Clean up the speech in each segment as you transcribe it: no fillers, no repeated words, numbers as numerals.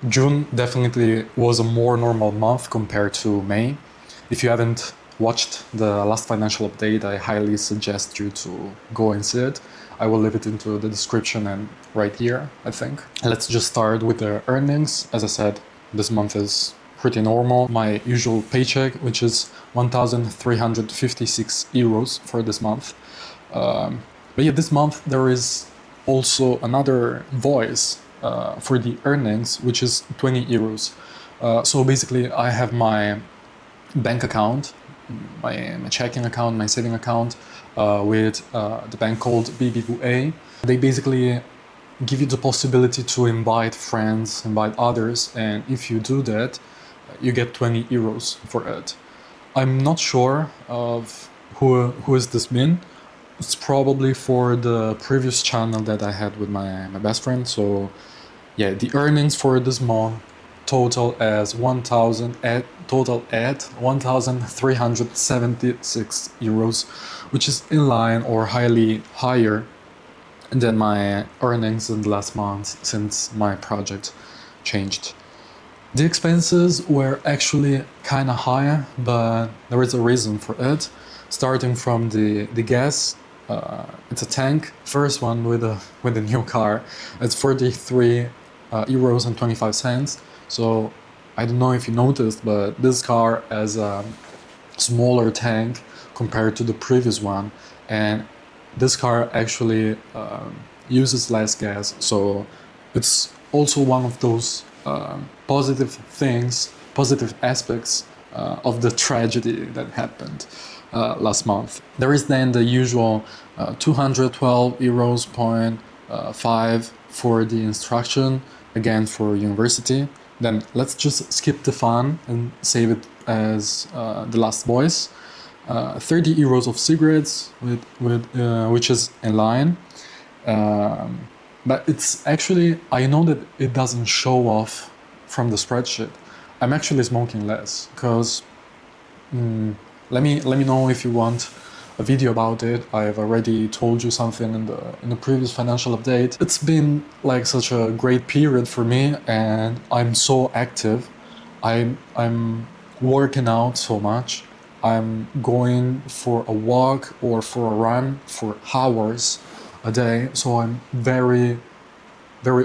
June definitely was a more normal month compared to May. If you haven't watched the last financial update, I highly suggest you to go and see it. I will leave it into the description and right here, I think. Let's just start with the earnings. As I said, this month is pretty normal. My usual paycheck, which is 1,356 euros for this month. But yeah, this month there is also another voice for the earnings, which is 20 euros. So basically, I have my bank account, my checking account, my saving account with the bank called BBVA. They basically give you the possibility to invite friends, invite others, and if you do that, you get 20 euros for it. I'm not sure of who has this been. It's probably for the previous channel that I had with my best friend. So yeah, the earnings for this month total at 1,376 euros, which is in line or highly higher than my earnings in the last month since my project changed. The expenses were actually kind of high, but there is a reason for it. Starting from the gas, it's a tank. First one with a new car. It's 43 euros and 25 cents. So I don't know if you noticed, but this car has a smaller tank compared to the previous one, and this car actually uses less gas. So it's also one of those positive things, positive aspects of the tragedy that happened last month. There is then the usual 212 euros point 5 for the instruction, again for university. Then let's just skip the fun and save it as the last voice. 30 euros of cigarettes, which is in line. But it's actually, I know that it doesn't show off from the spreadsheet. I'm actually smoking less, because let me know if you want a video about it. I've already told you something in the previous financial update. It's been like such a great period for me, and I'm so active. I'm working out so much. I'm going for a walk or for a run for hours a day, so I'm very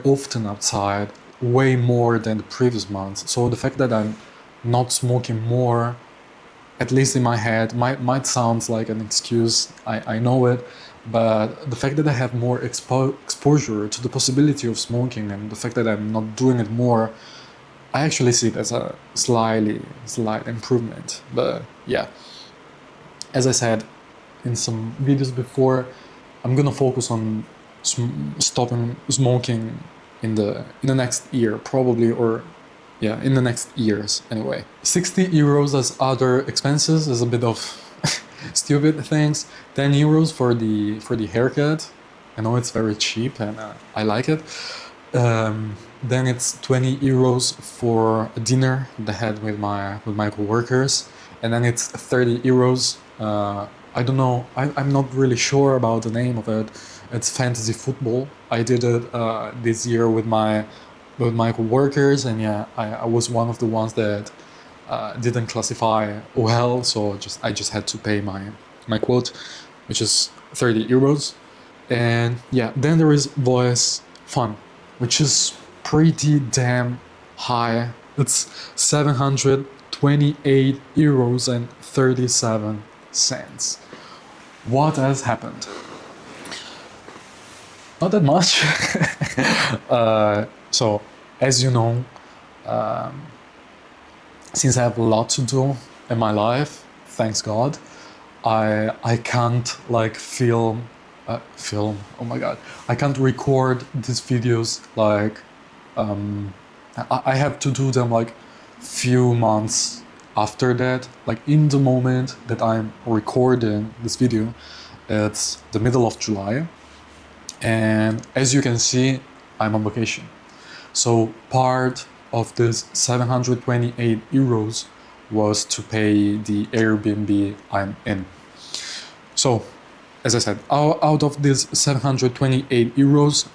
often outside, way more than the previous months. So the fact that I'm not smoking more, at least in my head, might sound like an excuse. I know it, but the fact that I have more exposure to the possibility of smoking, and the fact that I'm not doing it more, I actually see it as a slight improvement. But yeah, as I said in some videos before, I'm gonna focus on stopping smoking in the next year, probably, or yeah, in the next years anyway. 60 euros as other expenses is a bit of stupid things. 10 euros for the haircut. I know it's very cheap and I like it. Then it's 20 euros for a dinner that I had with my coworkers, and then it's 30 euros. I don't know. I'm not really sure about the name of it. It's fantasy football. I did it this year with my coworkers, and yeah, I was one of the ones that didn't classify well, so I just had to pay my quote, which is 30 euros. And yeah, then there is voice fun, which is pretty damn high. It's 728 euros and 37 cents. What has happened? Not that much. So, as you know, since I have a lot to do in my life, thanks God, I can't like film. Oh my God! I can't record these videos like. I have to do them like few months after that. Like in the moment that I'm recording this video, it's the middle of July, and as you can see, I'm on vacation. So part of this 728 euros was to pay the Airbnb I'm in. So, as I said, out of this 728 euros,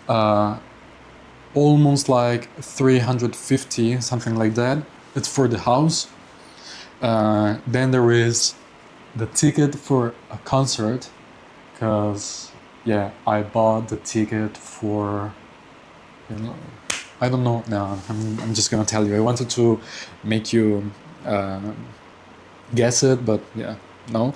almost like 350, something like that. It's for the house. Then there is the ticket for a concert, because yeah, I bought the ticket for, you know, I don't know. No, I'm just gonna tell you. I wanted to make you guess it, but yeah, no.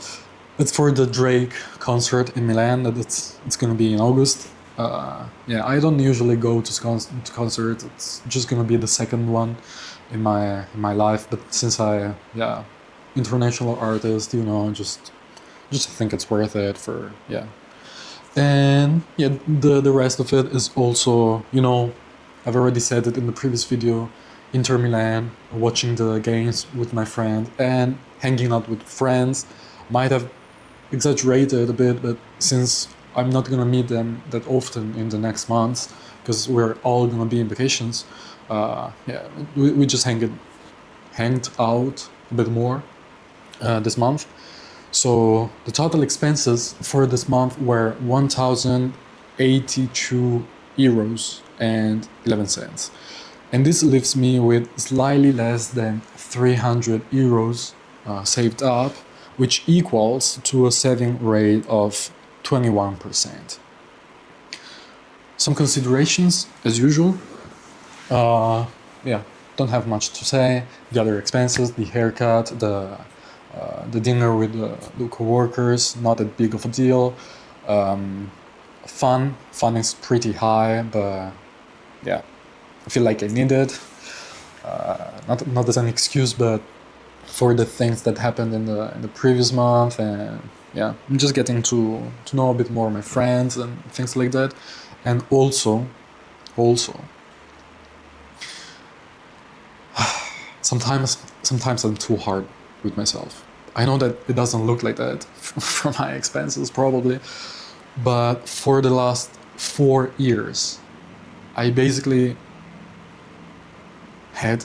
It's for the Drake concert in Milan. That it's gonna be in August. Yeah, I don't usually go to concerts. It's just gonna be the second one in my life. But since yeah, international artist, just think it's worth it for, yeah. And yeah, the rest of it is also, I've already said it in the previous video, Inter Milan, watching the games with my friend and hanging out with friends. Might have exaggerated a bit, but since I'm not gonna meet them that often in the next months, because we're all gonna be in vacations, yeah, we just hanged out a bit more this month. So the total expenses for this month were 1,082 euros and 11 cents. And this leaves me with slightly less than 300 euros saved up, which equals to a saving rate of 21%. Some considerations, as usual. Yeah, don't have much to say. The other expenses, the haircut, the dinner with the co-workers, not that big of a deal. Fun is pretty high, but yeah, I feel like I need it. Not as an excuse, but for the things that happened in the previous month, and yeah, I'm just getting to know a bit more my friends and things like that. And also sometimes I'm too hard with myself. I know that it doesn't look like that from my expenses probably, but for the last 4 years I basically had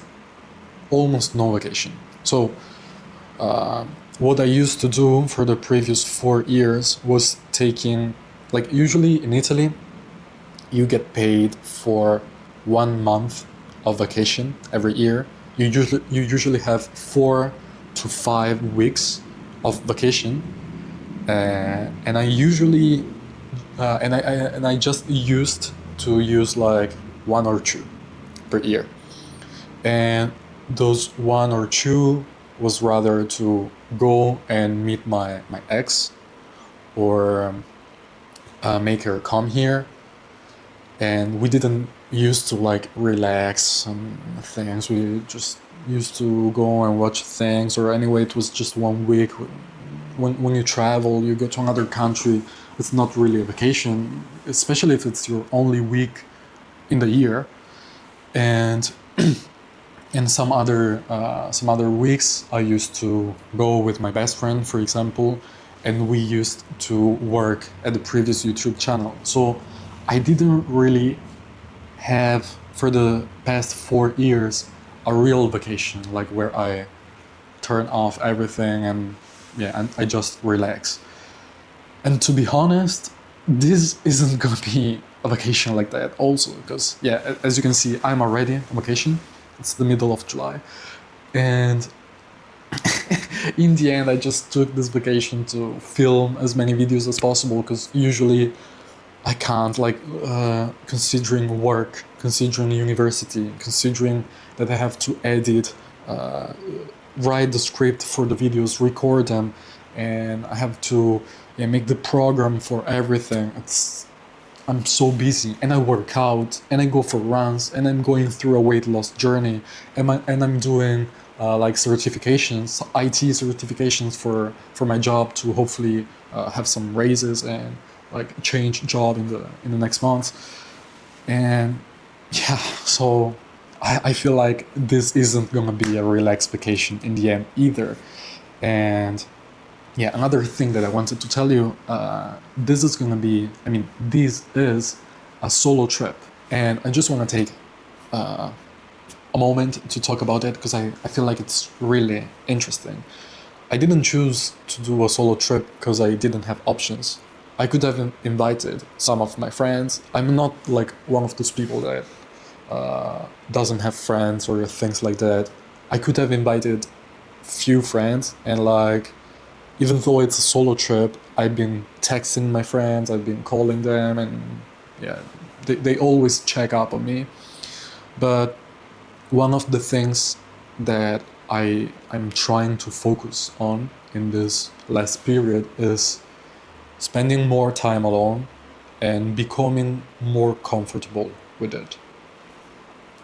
almost no vacation. So what I used to do for the previous 4 years was taking, like, usually in Italy you get paid for 1 month of vacation every year. You usually have 4 to 5 weeks of vacation, and I usually and I just used to use like 1 or 2 per year, and those 1 or 2 was rather to go and meet my ex, or make her come here. And we didn't used to like relax and things. We just used to go and watch things, or anyway, it was just 1 week. When you travel, you go to another country, it's not really a vacation, especially if it's your only week in the year. And and some other weeks I used to go with my best friend, for example, and we used to work at the previous YouTube channel. So I didn't really have, for the past 4 years, a real vacation, like where I turn off everything and yeah, and I just relax. And to be honest, this isn't gonna be a vacation like that also, because yeah, as you can see, I'm already on vacation. It's the middle of July, and in the end I just took this vacation to film as many videos as possible, because usually I can't, like, considering work, considering university, considering that I have to edit, write the script for the videos, record them, and I have to make the program for everything. I'm so busy, and I work out, and I go for runs, and I'm going through a weight loss journey, and I'm doing like certifications, IT certifications for my job, to hopefully have some raises and like change job in the next month. And yeah, so I feel like this isn't gonna be a relaxed vacation in the end either. And yeah, another thing that I wanted to tell you, this is a solo trip, and I just want to take a moment to talk about it, because I feel like it's really interesting. I didn't choose to do a solo trip because I didn't have options. I could have invited some of my friends. I'm not like one of those people that doesn't have friends or things like that. I could have invited few friends, and like, even though it's a solo trip, I've been texting my friends, I've been calling them, and yeah, they always check up on me. But one of the things that I'm trying to focus on in this last period is spending more time alone and becoming more comfortable with it.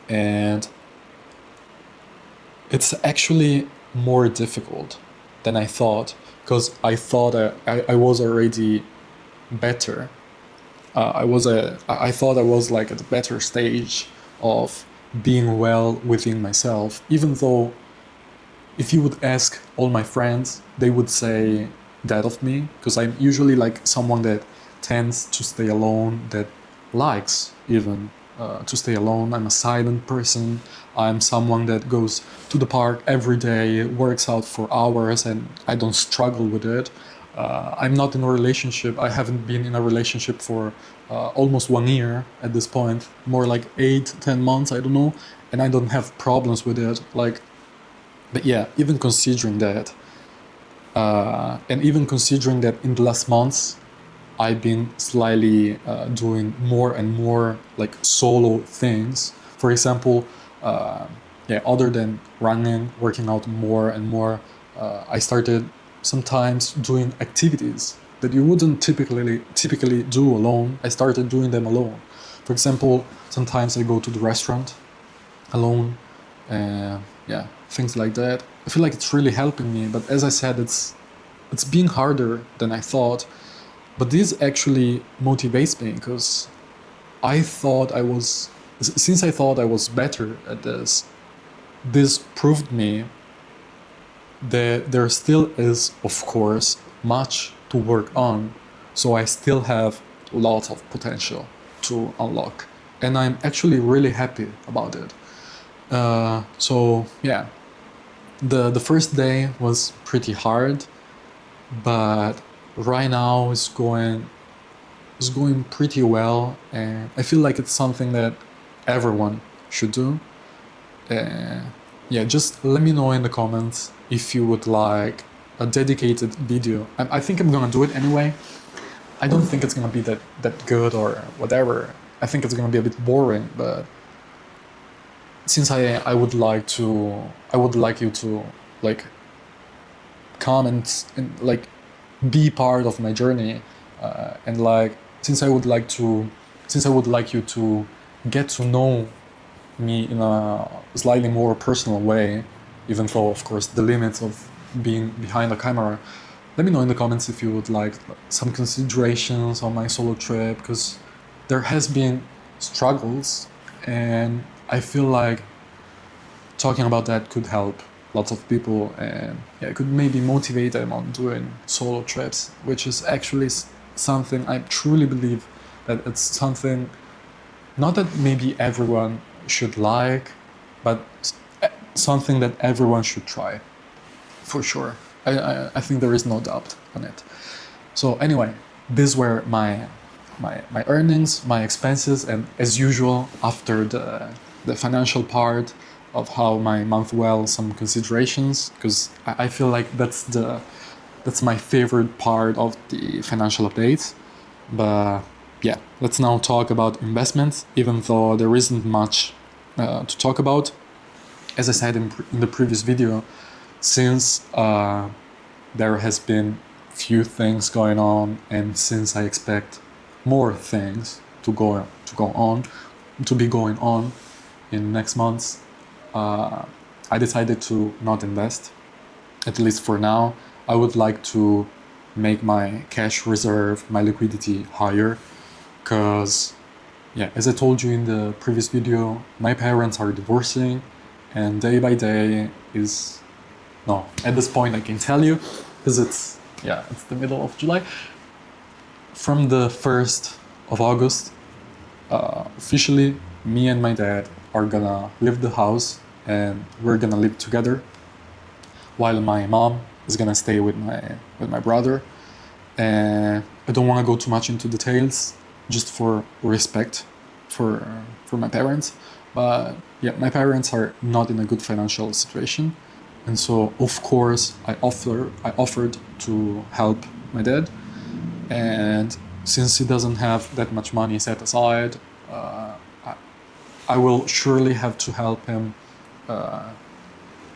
And it's actually more difficult than I thought, because I thought I was already better. I thought I was like at a better stage of being well within myself, even though if you would ask all my friends, they would say that of me, because I'm usually like someone that tends to stay alone, that likes even to stay alone. I'm a silent person. I'm someone that goes to the park every day, works out for hours, and I don't struggle with it. I'm not in a relationship. I haven't been in a relationship for almost 1 year at this point, more like 8, 10 months, I don't know, and I don't have problems with it. Like, but yeah, even considering that, and even considering that in the last months, I've been slightly doing more and more like solo things. For example, yeah, other than running, working out more and more, I started sometimes doing activities that you wouldn't typically do alone. I started doing them alone. For example, sometimes I go to the restaurant alone, yeah, things like that. I feel like it's really helping me, but as I said, it's being harder than I thought. But this actually motivates me, because since I thought I was better at this proved me that there still is, of course, much to work on. So I still have lots of potential to unlock, and I'm actually really happy about it. So yeah, the first day was pretty hard, but right now it's going pretty well, and I feel like it's something that everyone should do. Yeah, just let me know in the comments if you would like a dedicated video. I think I'm gonna do it anyway. I don't think it's gonna be that good or whatever. I think it's gonna be a bit boring, but since I would like you to like comment and like be part of my journey, and like since I would like you to get to know me in a slightly more personal way, even though of course the limits of being behind a camera. Let me know in the comments if you would like some considerations on my solo trip, because there has been struggles, and I feel like talking about that could help lots of people, and yeah, it could maybe motivate them on doing solo trips, which is actually something I truly believe that it's something not that maybe everyone should like, but something that everyone should try, for sure. I think there is no doubt on it. So anyway, these were my earnings, my expenses, and as usual, after the financial part of how my month well, some considerations, because I feel like that's my favorite part of the financial updates. But yeah, let's now talk about investments, even though there isn't much to talk about. As I said in the previous video, since there has been few things going on, and since I expect more things to be going on in next months, I decided to not invest, at least for now. I would like to make my cash reserve, my liquidity higher, because yeah, as I told you in the previous video, my parents are divorcing, and day by day is, no, at this point I can tell you, because it's the middle of July. From the 1st of August, officially, me and my dad are gonna leave the house, and we're gonna live together, while my mom is gonna stay with my brother. And I don't want to go too much into details, just for respect for my parents. But yeah, my parents are not in a good financial situation, and so of course I offered to help my dad, and since he doesn't have that much money set aside, I will surely have to help him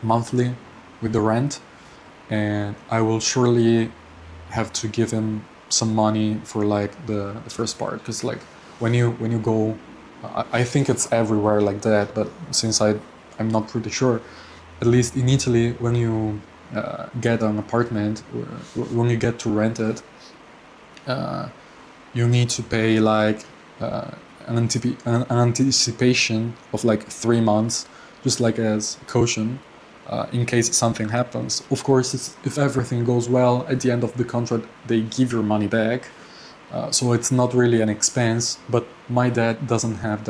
monthly with the rent, and I will surely have to give him some money for like the first part, because like when you go, I think it's everywhere like that, but since I'm not pretty sure, at least in Italy, when you get an apartment, when you get to rent it, you need to pay like an anticipation of like 3 months, just like as caution, in case something happens. Of course, if everything goes well, at the end of the contract, they give your money back. So it's not really an expense, but my dad doesn't have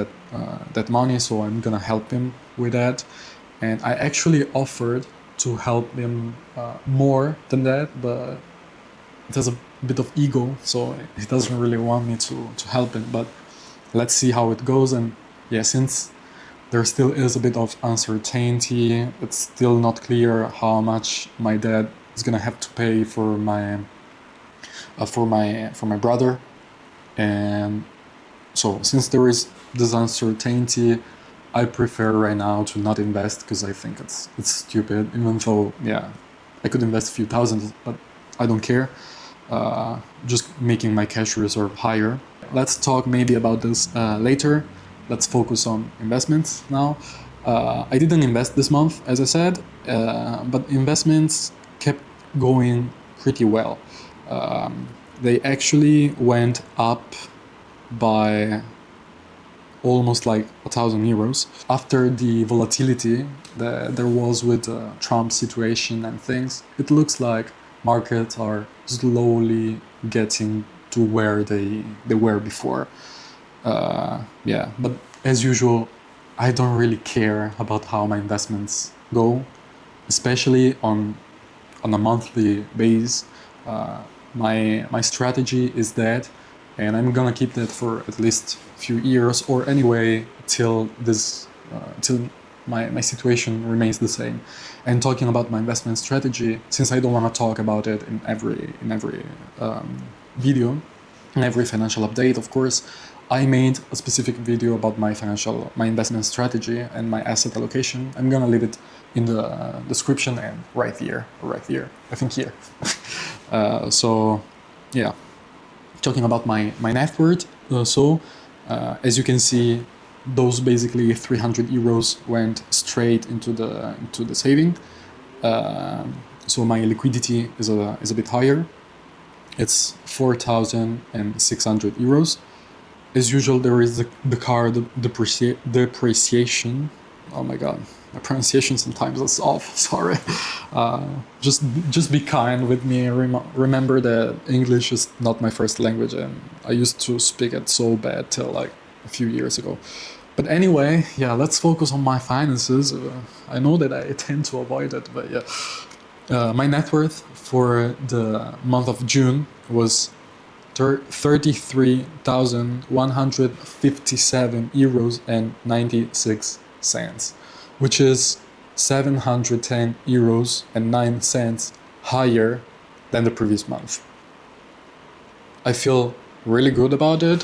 that money, so I'm gonna help him with that. And I actually offered to help him more than that, but it has a bit of ego, so he doesn't really want me to help him. But let's see how it goes. And yeah, since there still is a bit of uncertainty, it's still not clear how much my dad is gonna have to pay for my brother. And so since there is this uncertainty, I prefer right now to not invest, because I think it's stupid, even though yeah, I could invest a few thousand, but I don't care. Just making my cash reserve higher. Let's talk maybe about this later. Let's focus on investments now. I didn't invest this month, as I said, but investments kept going pretty well. They actually went up by almost like €1,000 after the volatility that there was with the Trump situation and things. It looks like markets are slowly getting to where they were before. Yeah, but as usual, I don't really care about how my investments go, especially on a monthly base. My strategy is that, and I'm gonna keep that for at least a few years, or anyway till my situation remains the same. And talking about my investment strategy, since I don't want to talk about it in every video, in every financial update, of course, I made a specific video about my investment strategy and my asset allocation. I'm gonna leave it in the description and right here, I think here. So yeah, talking about my net worth. As you can see, those basically €300 went straight into the saving. So my liquidity is a bit higher. It's €4,600. As usual, there is the card depreciation. Oh my god, my pronunciation sometimes is off. Sorry. Just be kind with me. Remember that English is not my first language, and I used to speak it so bad till like a few years ago. But anyway, yeah, let's focus on my finances. I know that I tend to avoid it, but yeah. My net worth for the month of June was €33,157 and 96 cents, which is €710 and 9 cents higher than the previous month. I feel really good about it.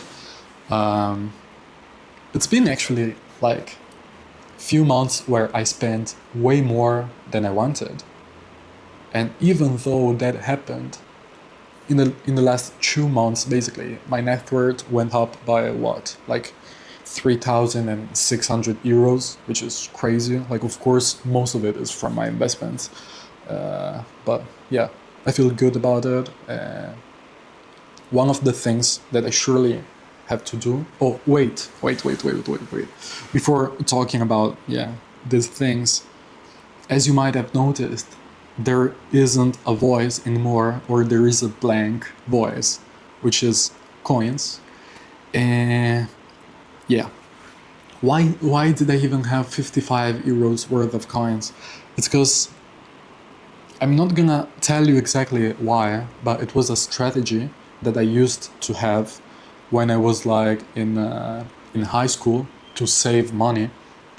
It's been actually like few months where I spent way more than I wanted. And even though that happened, in the last 2 months, basically, my net worth went up by what? Like €3,600, which is crazy. Like, of course, most of it is from my investments. But yeah, I feel good about it. One of the things that I surely have to do. Oh, wait. Before talking about, these things, as you might have noticed, there isn't a voice anymore, or there is a blank voice, which is coins. And yeah, why did I even have €55 worth of coins? It's because I'm not gonna tell you exactly why, but it was a strategy that I used to have when I was like in high school to save money.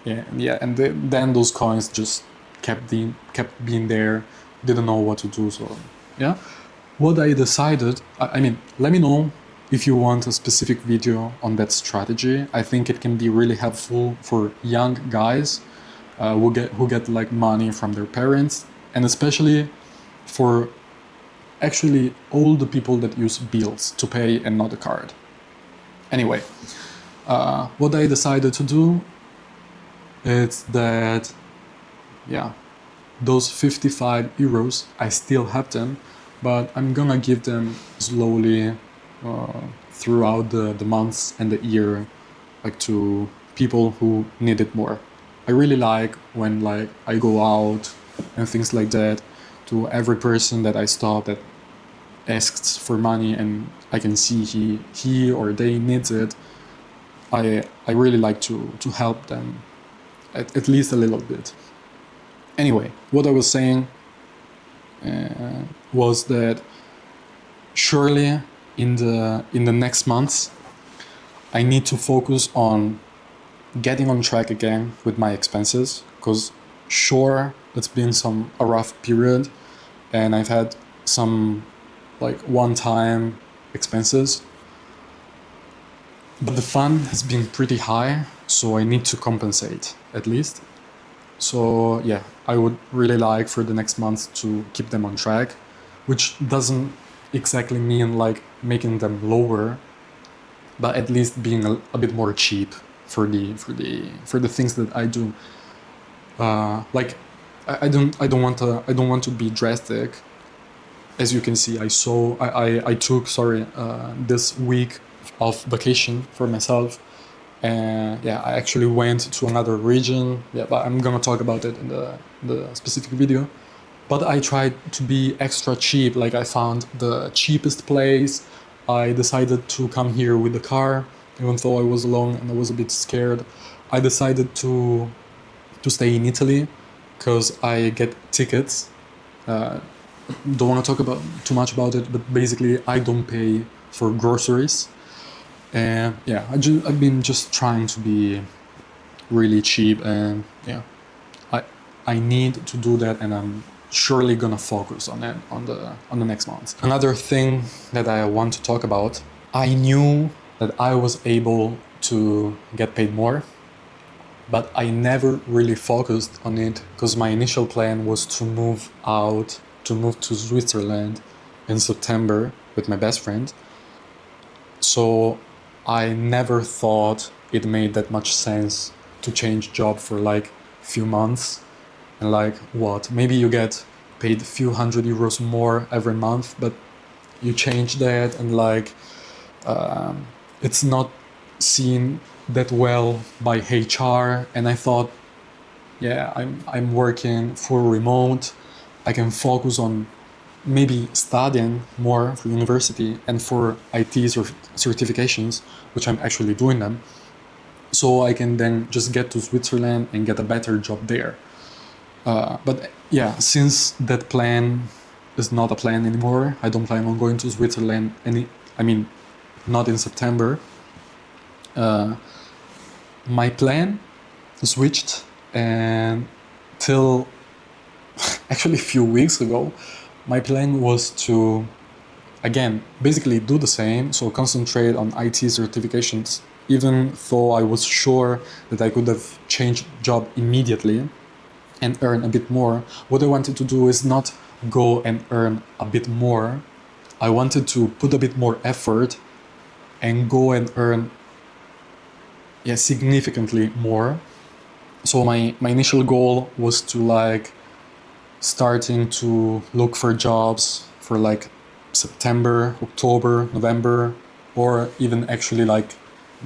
yeah, and then those coins just kept being there, didn't know what to do. So yeah, what I decided, I mean, let me know if you want a specific video on that strategy. I think it can be really helpful for young guys who get like money from their parents, and especially for actually all the people that use bills to pay and not a card. Anyway, what I decided to do is that, yeah, those 55 euros, I still have them, but I'm gonna give them slowly throughout the months and the year, like to people who need it more. I really like when like I go out and things like that, to every person that I stop that asks for money and I can see he or they needs it. I really like to help them at least a little bit. Anyway, what I was saying was that surely in the next months I need to focus on getting on track again with my expenses, because sure, it's been a rough period and I've had some like one-time expenses, but the fun has been pretty high, so I need to compensate at least. So yeah, I would really like for the next month to keep them on track, which doesn't exactly mean like making them lower, but at least being a bit more cheap for the things that I do. Like I don't want to be drastic. As you can see, I took this week of vacation for myself, and yeah, I actually went to another region. Yeah, but I'm gonna talk about it in the specific video. But I tried to be extra cheap. Like I found the cheapest place. I decided to come here with the car, even though I was alone and I was a bit scared. I decided to stay in Italy because I get tickets. Don't want to talk about too much about it, but basically I don't pay for groceries. And yeah, I've been just trying to be really cheap, and yeah, I need to do that, and I'm surely gonna focus on it on the next month. Another thing that I want to talk about, I knew that I was able to get paid more, but I never really focused on it because my initial plan was to move to Switzerland in September with my best friend. So I never thought it made that much sense to change job for like few months, and like what, maybe you get paid a few €100 more every month, but you change that and like it's not seen that well by HR. And I thought, yeah, I'm working full remote, I can focus on maybe studying more for university and for IT certifications, which I'm actually doing them, so I can then just get to Switzerland and get a better job there. But yeah, since that plan is not a plan anymore, I don't plan on going to Switzerland not in September. My plan switched, and till actually a few weeks ago, my plan was to, again, basically do the same, so concentrate on IT certifications, even though I was sure that I could have changed job immediately and earn a bit more. What I wanted to do is not go and earn a bit more. I wanted to put a bit more effort and go and earn significantly more. So my initial goal was to like starting to look for jobs for like September, October, November, or even actually like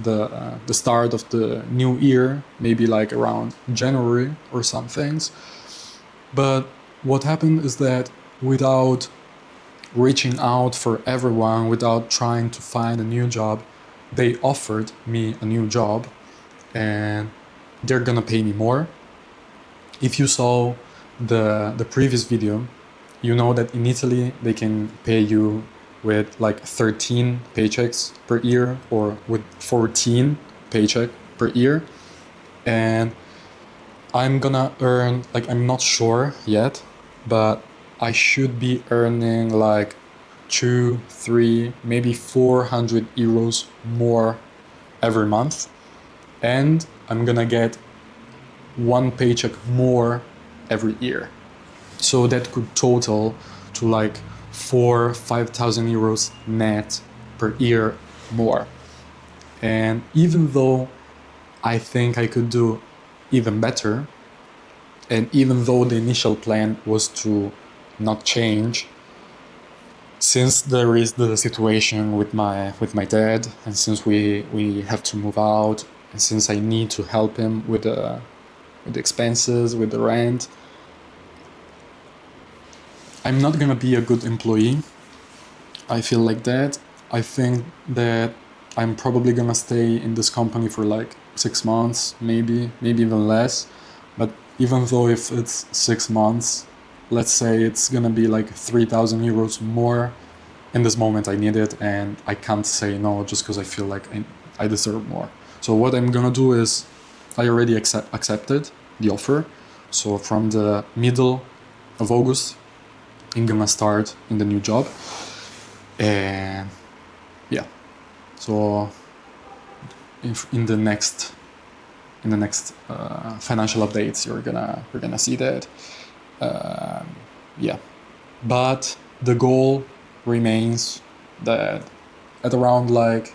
the start of the new year, maybe like around January or some things. But what happened is that without reaching out for everyone, without trying to find a new job, they offered me a new job and they're gonna pay me more. If you saw the previous video, you know that in Italy they can pay you with like 13 paychecks per year or with 14 paycheck per year. And I'm gonna earn, like, I'm not sure yet, but I should be earning like 2, 3, maybe 400 euros more every month. And I'm gonna get one paycheck more every year. So that could total to like 4, 5,000 euros net per year more. And even though I think I could do even better, and even though the initial plan was to not change, since there is the situation with my dad, and since we have to move out, and since I need to help him with the expenses, with the rent, I'm not gonna be a good employee. I feel like that. I think that I'm probably gonna stay in this company for like 6 months, maybe even less. But even though if it's 6 months, let's say it's gonna be like 3,000 euros more. In this moment, I need it, and I can't say no just because I feel like I deserve more. So what I'm gonna do is, I already accepted the offer. So from the middle of August, I'm gonna start in the new job, and yeah. So in the next financial updates, you're gonna see that. Yeah, but the goal remains that at around like,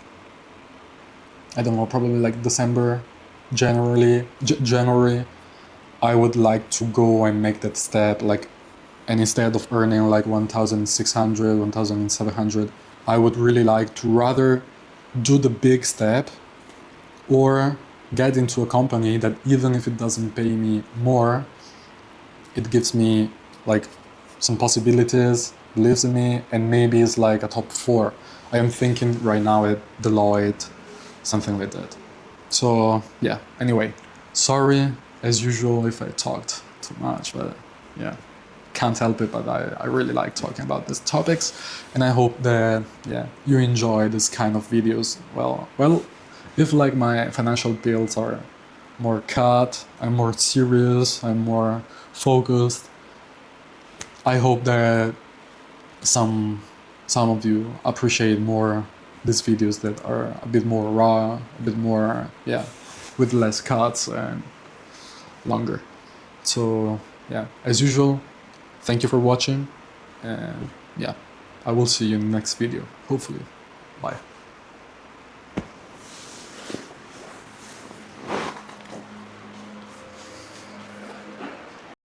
I don't know, probably like December, January, I would like to go and make that step, like, and instead of earning like 1,600, 1,700, I would really like to rather do the big step or get into a company that even if it doesn't pay me more, it gives me like some possibilities, believes in me, and maybe it's like a top 4. I am thinking right now at Deloitte, something like that. So yeah, anyway, sorry as usual if I talked too much, but yeah, can't help it, but I really like talking about these topics, and I hope that, yeah, you enjoy this kind of videos. Well, if like my financial bills are more cut, I'm more serious, I'm more focused, I hope that some of you appreciate more these videos that are a bit more raw, a bit more, yeah, with less cuts and longer. So yeah, as usual, thank you for watching, and yeah, I will see you in the next video, hopefully. Bye.